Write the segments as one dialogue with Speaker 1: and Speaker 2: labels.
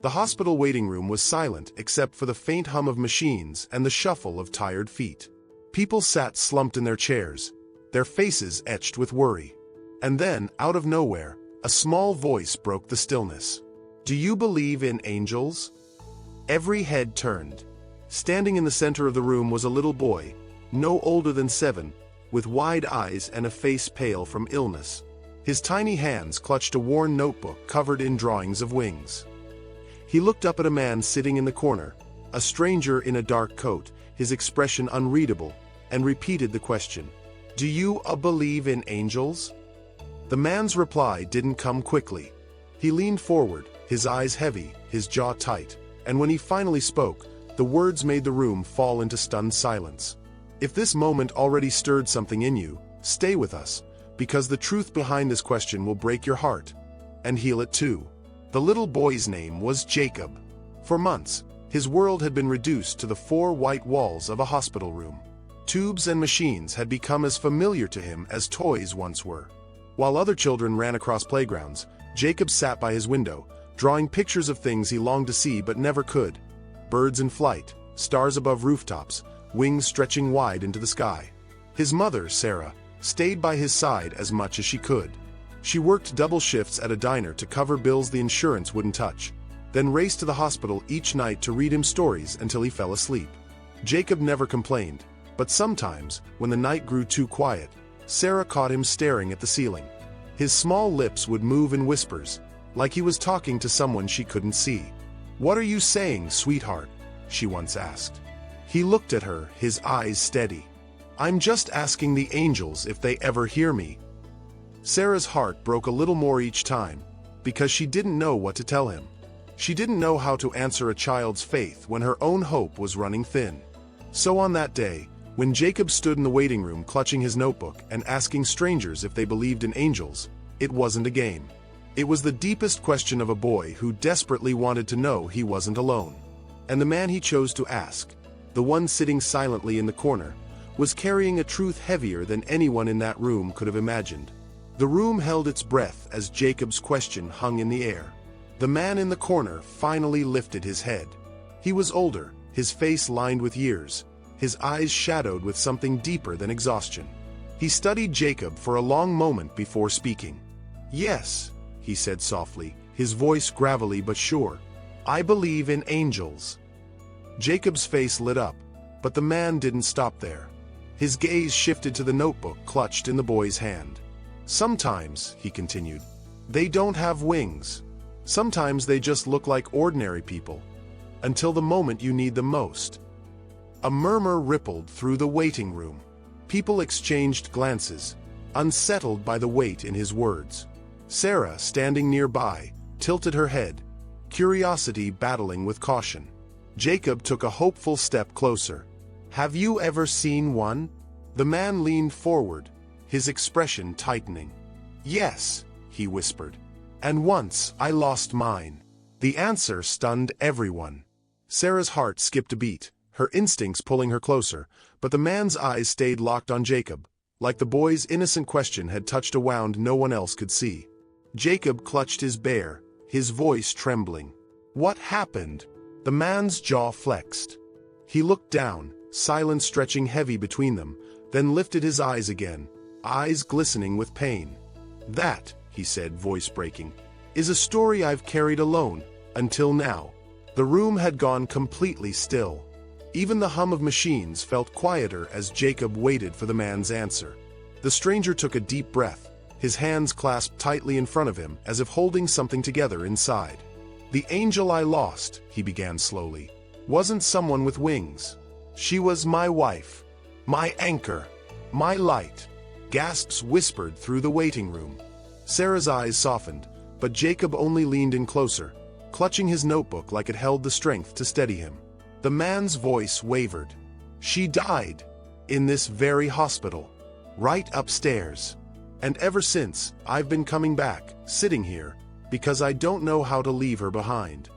Speaker 1: The hospital waiting room was silent except for the faint hum of machines and the shuffle of tired feet. People sat slumped in their chairs, their faces etched with worry. And then, out of nowhere, a small voice broke the stillness. "Do you believe in angels?" Every head turned. Standing in the center of the room was a little boy, no older than 7, with wide eyes and a face pale from illness. His tiny hands clutched a worn notebook covered in drawings of wings. He looked up at a man sitting in the corner, a stranger in a dark coat, his expression unreadable, and repeated the question, "Do you believe in angels?" The man's reply didn't come quickly. He leaned forward, his eyes heavy, his jaw tight, and when he finally spoke, the words made the room fall into stunned silence. If this moment already stirred something in you, stay with us, because the truth behind this question will break your heart, and heal it too. The little boy's name was Jacob. For months, his world had been reduced to the 4 white walls of a hospital room. Tubes and machines had become as familiar to him as toys once were. While other children ran across playgrounds, Jacob sat by his window, drawing pictures of things he longed to see but never could. Birds in flight, stars above rooftops, wings stretching wide into the sky. His mother, Sarah, stayed by his side as much as she could. She worked double shifts at a diner to cover bills the insurance wouldn't touch, then raced to the hospital each night to read him stories until he fell asleep. Jacob never complained, but sometimes, when the night grew too quiet, Sarah caught him staring at the ceiling. His small lips would move in whispers, like he was talking to someone she couldn't see. "What are you saying, sweetheart?" she once asked. He looked at her, his eyes steady. "I'm just asking the angels if they ever hear me." Sarah's heart broke a little more each time, because she didn't know what to tell him. She didn't know how to answer a child's faith when her own hope was running thin. So on that day, when Jacob stood in the waiting room clutching his notebook and asking strangers if they believed in angels, it wasn't a game. It was the deepest question of a boy who desperately wanted to know he wasn't alone. And the man he chose to ask, the one sitting silently in the corner, was carrying a truth heavier than anyone in that room could have imagined. The room held its breath as Jacob's question hung in the air. The man in the corner finally lifted his head. He was older, his face lined with years, his eyes shadowed with something deeper than exhaustion. He studied Jacob for a long moment before speaking. "Yes," he said softly, his voice gravelly but sure. "I believe in angels." Jacob's face lit up, but the man didn't stop there. His gaze shifted to the notebook clutched in the boy's hand. "Sometimes," he continued, "they don't have wings. Sometimes they just look like ordinary people, until the moment you need them most." A murmur rippled through the waiting room. People exchanged glances, unsettled by the weight in his words. Sarah, standing nearby, tilted her head, curiosity battling with caution. Jacob took a hopeful step closer. "Have you ever seen one?" The man leaned forward, his expression tightening. "Yes," he whispered. "And once I lost mine." The answer stunned everyone. Sarah's heart skipped a beat, her instincts pulling her closer, but the man's eyes stayed locked on Jacob, like the boy's innocent question had touched a wound no one else could see. Jacob clutched his bear, his voice trembling. "What happened?" The man's jaw flexed. He looked down, silence stretching heavy between them, then lifted his eyes again, eyes glistening with pain. "That," he said, voice breaking, "is a story I've carried alone, until now." The room had gone completely still. Even the hum of machines felt quieter as Jacob waited for the man's answer. The stranger took a deep breath, his hands clasped tightly in front of him as if holding something together inside. "The angel I lost," he began slowly, "wasn't someone with wings. She was my wife, my anchor, my light." Gasps whispered through the waiting room. Sarah's eyes softened, but Jacob only leaned in closer, clutching his notebook like it held the strength to steady him. The man's voice wavered. "She died. In this very hospital. Right upstairs. And ever since, I've been coming back, sitting here, because I don't know how to leave her behind."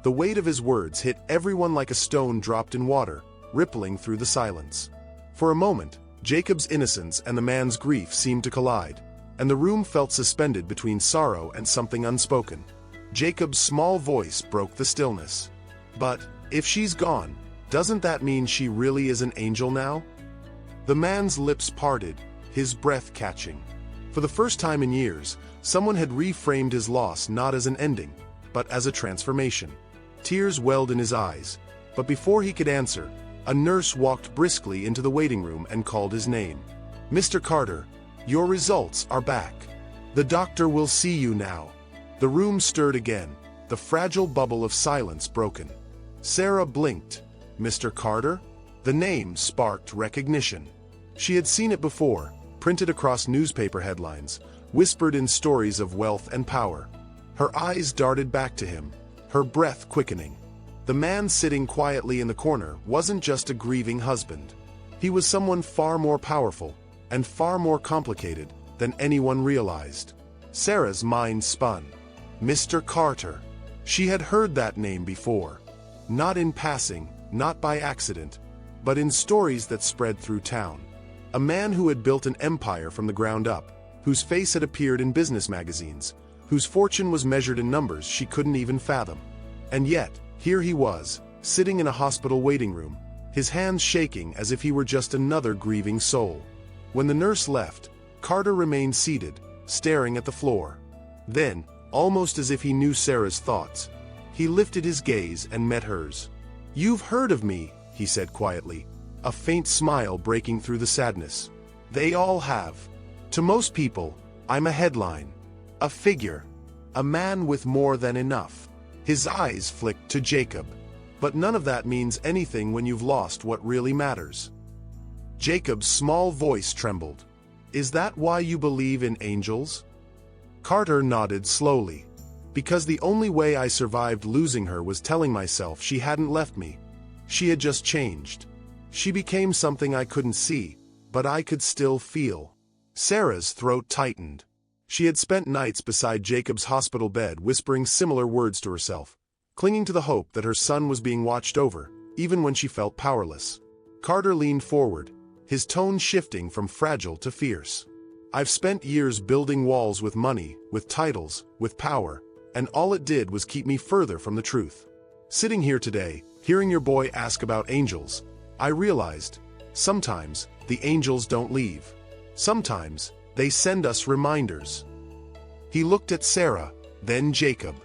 Speaker 1: The weight of his words hit everyone like a stone dropped in water, rippling through the silence. For a moment, Jacob's innocence and the man's grief seemed to collide, and the room felt suspended between sorrow and something unspoken. Jacob's small voice broke the stillness. But, if she's gone, doesn't that mean she really is an angel now? The man's lips parted, his breath catching. For the first time in years, someone had reframed his loss not as an ending, but as a transformation. Tears welled in his eyes, but before he could answer, a nurse walked briskly into the waiting room and called his name. "Mr. Carter, your results are back. The doctor will see you now." The room stirred again, the fragile bubble of silence broken. Sarah blinked. Mr. Carter? The name sparked recognition. She had seen it before, printed across newspaper headlines, whispered in stories of wealth and power. Her eyes darted back to him, her breath quickening. The man sitting quietly in the corner wasn't just a grieving husband. He was someone far more powerful and far more complicated than anyone realized. Sarah's mind spun. Mr. Carter. She had heard that name before. Not in passing, not by accident, but in stories that spread through town. A man who had built an empire from the ground up, whose face had appeared in business magazines, whose fortune was measured in numbers she couldn't even fathom. And yet, here he was, sitting in a hospital waiting room, his hands shaking as if he were just another grieving soul. When the nurse left, Carter remained seated, staring at the floor. Then, almost as if he knew Sarah's thoughts, he lifted his gaze and met hers. "You've heard of me," he said quietly, a faint smile breaking through the sadness. "They all have. To most people, I'm a headline, a figure, a man with more than enough." His eyes flicked to Jacob. "But none of that means anything when you've lost what really matters." Jacob's small voice trembled. "Is that why you believe in angels?" Carter nodded slowly. "Because the only way I survived losing her was telling myself she hadn't left me. She had just changed. She became something I couldn't see, but I could still feel." Sarah's throat tightened. She had spent nights beside Jacob's hospital bed whispering similar words to herself, clinging to the hope that her son was being watched over, even when she felt powerless. Carter leaned forward, his tone shifting from fragile to fierce. "I've spent years building walls with money, with titles, with power, and all it did was keep me further from the truth. Sitting here today, hearing your boy ask about angels, I realized, sometimes, the angels don't leave. Sometimes, they send us reminders." He looked at Sarah, then Jacob.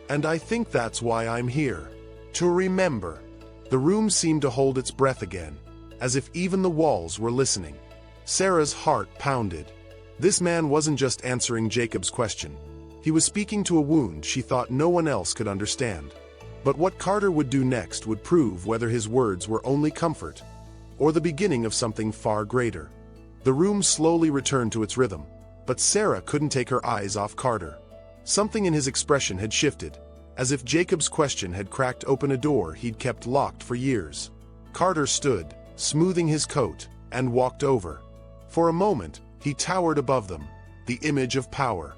Speaker 1: "And I think that's why I'm here. To remember." The room seemed to hold its breath again, as if even the walls were listening. Sarah's heart pounded. This man wasn't just answering Jacob's question. He was speaking to a wound she thought no one else could understand. But what Carter would do next would prove whether his words were only comfort, or the beginning of something far greater. The room slowly returned to its rhythm, but Sarah couldn't take her eyes off Carter. Something in his expression had shifted, as if Jacob's question had cracked open a door he'd kept locked for years. Carter stood, smoothing his coat, and walked over. For a moment, he towered above them, the image of power.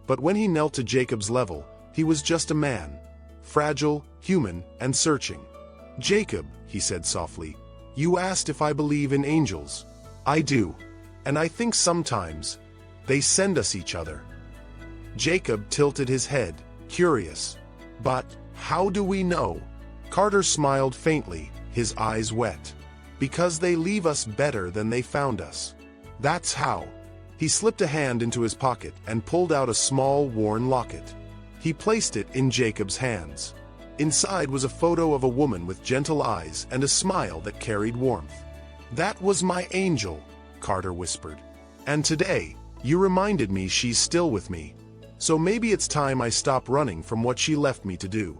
Speaker 1: But when he knelt to Jacob's level, he was just a man, fragile, human, and searching. "Jacob," he said softly, "you asked if I believe in angels. I do. And I think sometimes, they send us each other." Jacob tilted his head, curious. "But, how do we know?" Carter smiled faintly, his eyes wet. "Because they leave us better than they found us. That's how." He slipped a hand into his pocket and pulled out a small, worn locket. He placed it in Jacob's hands. Inside was a photo of a woman with gentle eyes and a smile that carried warmth. "That was my angel," Carter whispered. "And today, you reminded me she's still with me. So maybe it's time I stop running from what she left me to do."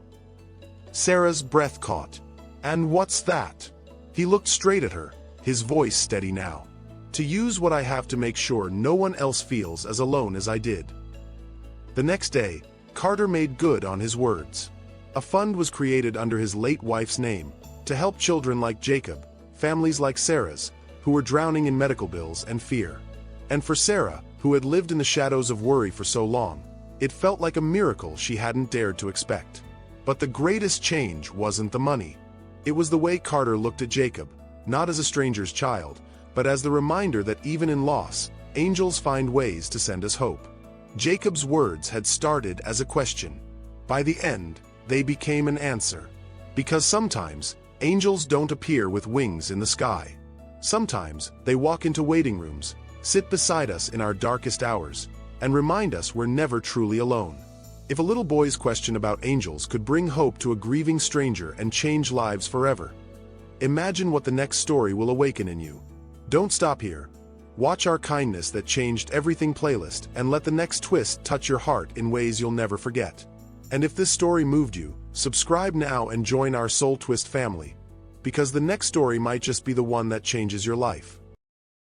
Speaker 1: Sarah's breath caught. "And what's that?" He looked straight at her, his voice steady now. "To use what I have to make sure no one else feels as alone as I did." The next day, Carter made good on his words. A fund was created under his late wife's name, to help children like Jacob, families like Sarah's, who were drowning in medical bills and fear. And for Sarah, who had lived in the shadows of worry for so long, it felt like a miracle she hadn't dared to expect. But the greatest change wasn't the money. It was the way Carter looked at Jacob, not as a stranger's child, but as the reminder that even in loss, angels find ways to send us hope. Jacob's words had started as a question. By the end, they became an answer. Because sometimes, angels don't appear with wings in the sky. Sometimes, they walk into waiting rooms, sit beside us in our darkest hours, and remind us we're never truly alone. If a little boy's question about angels could bring hope to a grieving stranger and change lives forever, imagine what the next story will awaken in you. Don't stop here. Watch our Kindness That Changed Everything playlist and let the next twist touch your heart in ways you'll never forget. And if this story moved you, subscribe now and join our Soul Twist family, because the next story might just be the one that changes your life.